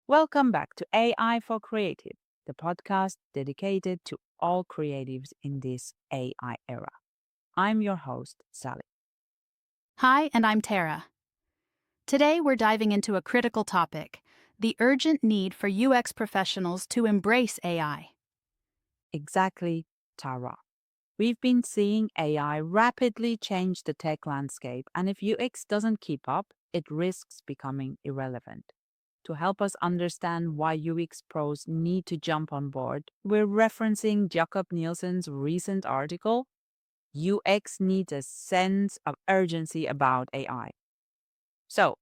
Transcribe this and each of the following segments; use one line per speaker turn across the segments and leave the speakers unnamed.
Welcome back to AI for Creative, the podcast dedicated to all creatives in this AI era. I'm your host, Sally.
Hi, and I'm Tarah. Today we're diving into a critical topic: the urgent need for UX professionals to embrace AI.
Exactly, Tara. We've been seeing AI rapidly change the tech landscape, and if UX doesn't keep up, it risks becoming irrelevant. To help us understand why UX pros need to jump on board, we're referencing Jakob Nielsen's recent article, UX Needs a Sense of Urgency About AI. So,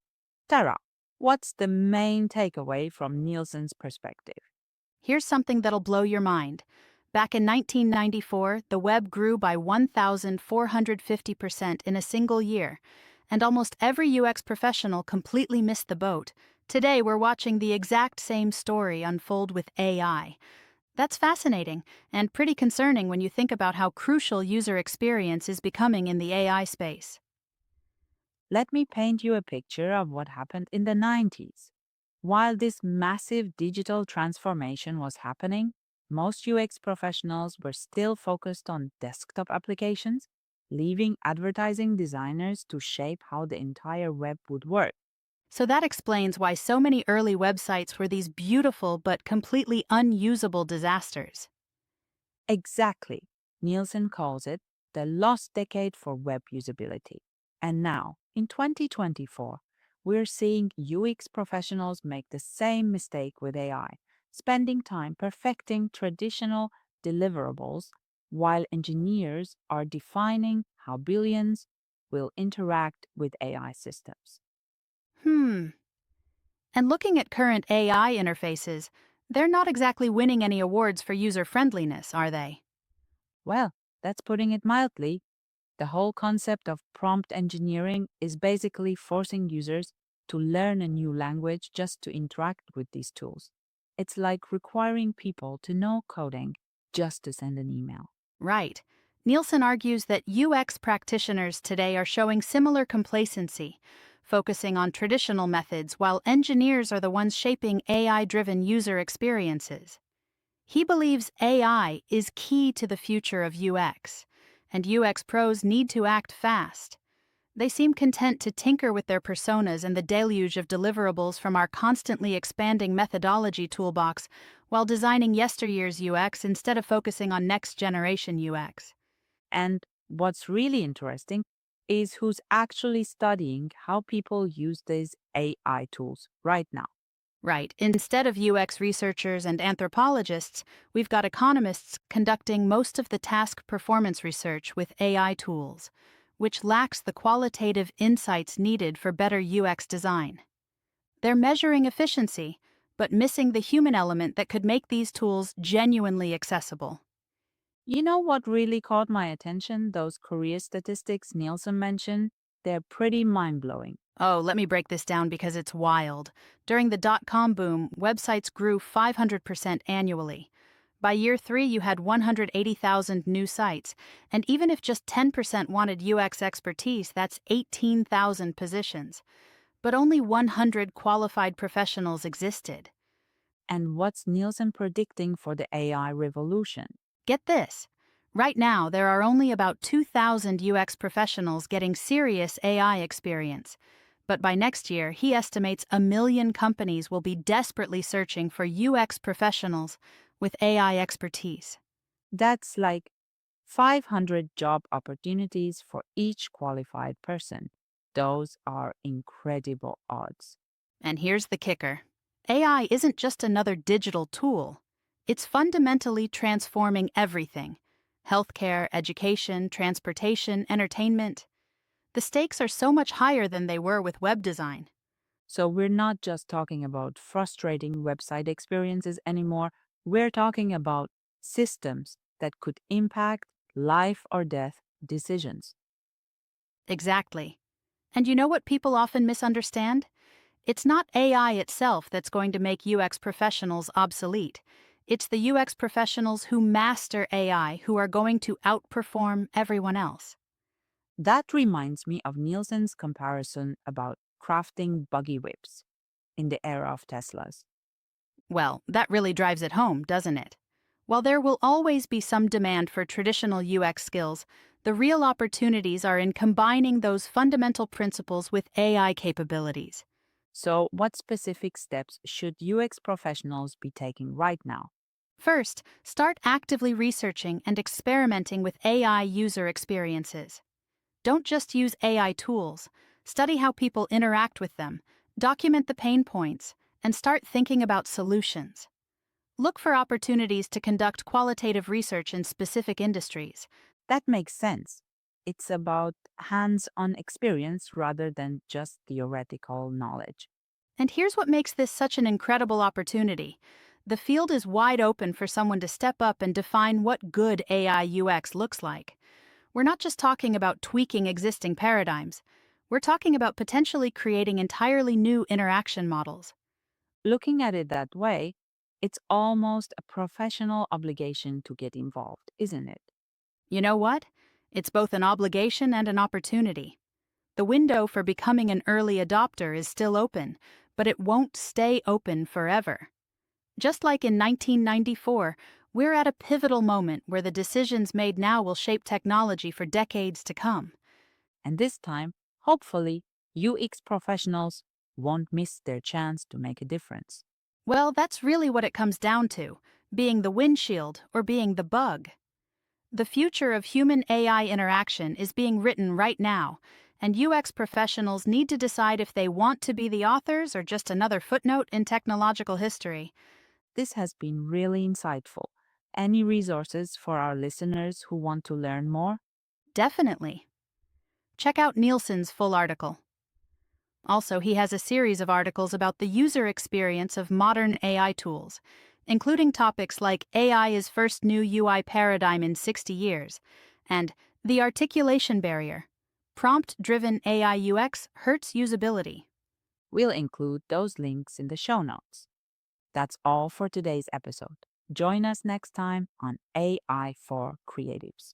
Tara, what's the main takeaway from Nielsen's perspective?
Here's something that'll blow your mind. Back in 1994, the web grew by 1,450% in a single year, and almost every UX professional completely missed the boat. Today, we're watching the exact same story unfold with AI. That's fascinating and pretty concerning when you think about how crucial user experience is becoming in the AI space.
Let me paint you a picture of what happened in the 90s. While this massive digital transformation was happening, most UX professionals were still focused on desktop applications, leaving advertising designers to shape how the entire web would work.
So that explains why so many early websites were these beautiful but completely unusable disasters.
Exactly. Nielsen calls it the lost decade for web usability. And now, in 2024, we're seeing UX professionals make the same mistake with AI, spending time perfecting traditional deliverables while engineers are defining how billions will interact with AI systems.
Hmm. And looking at current AI interfaces, they're not exactly winning any awards for user friendliness, are they?
Well, that's putting it mildly. The whole concept of prompt engineering is basically forcing users to learn a new language just to interact with these tools. It's like requiring people to know coding just to send an email.
Right. Nielsen argues that UX practitioners today are showing similar complacency, focusing on traditional methods while engineers are the ones shaping AI driven user experiences. He believes AI is key to the future of UX, and UX pros need to act fast. They seem content to tinker with their personas and the deluge of deliverables from our constantly expanding methodology toolbox while designing yesteryear's UX instead of focusing on next generation UX.
And what's really interesting is who's actually studying how people use these AI tools right now.
Right, instead of UX researchers and anthropologists, we've got economists conducting most of the task performance research with AI tools, which lacks the qualitative insights needed for better UX design. They're measuring efficiency, but missing the human element that could make these tools genuinely accessible.
You know what really caught my attention? Those career statistics Nielsen mentioned? They're pretty mind blowing.
Oh, let me break this down because it's wild. During the dot-com boom, websites grew 500% annually. By year 3, you had 180,000 new sites, and even if just 10% wanted UX expertise, that's 18,000 positions. But only 100 qualified professionals existed.
And what's Nielsen predicting for the AI revolution?
Get this. Right now, there are only about 2,000 UX professionals getting serious AI experience. But by next year, he estimates 1 million companies will be desperately searching for UX professionals with AI expertise.
That's like 500 job opportunities for each qualified person. Those are incredible odds.
And here's the kicker: AI isn't just another digital tool, it's fundamentally transforming everything: healthcare, education, transportation, entertainment. The stakes are so much higher than they were with web design.
So we're not just talking about frustrating website experiences anymore. We're talking about systems that could impact life or death decisions.
Exactly. And you know what people often misunderstand? It's not AI itself that's going to make UX professionals obsolete. It's the UX professionals who master AI who are going to outperform everyone else.
That reminds me of Nielsen's comparison about crafting buggy whips in the era of Teslas.
Well, that really drives it home, doesn't it? While there will always be some demand for traditional UX skills, the real opportunities are in combining those fundamental principles with AI capabilities.
So, what specific steps should UX professionals be taking right now?
First, start actively researching and experimenting with AI user experiences. Don't just use AI tools, study how people interact with them, document the pain points, and start thinking about solutions. Look for opportunities to conduct qualitative research in specific industries.
That makes sense. It's about hands on experience rather than just theoretical knowledge.
And here's what makes this such an incredible opportunity. The field is wide open for someone to step up and define what good AI UX looks like. We're not just talking about tweaking existing paradigms, we're talking about potentially creating entirely new interaction models.
Looking at it that way, it's almost a professional obligation to get involved, isn't it?
You know what? It's both an obligation and an opportunity. The window for becoming an early adopter is still open, but it won't stay open forever. Just like in 1994, we're at a pivotal moment where the decisions made now will shape technology for decades to come.
And this time, hopefully, UX professionals won't miss their chance to make a difference.
Well, that's really what it comes down to, being the windshield or being the bug. The future of human AI interaction is being written right now, and UX professionals need to decide if they want to be the authors or just another footnote in technological history.
This has been really insightful. Any resources for our listeners who want to learn more?
Definitely. Check out Nielsen's full article. Also, he has a series of articles about the user experience of modern AI tools, including topics like AI's first new UI paradigm in 60 years and the articulation barrier. Prompt driven AI UX hurts usability.
We'll include those links in the show notes. That's all for today's episode. Join us next time on AI for Creatives.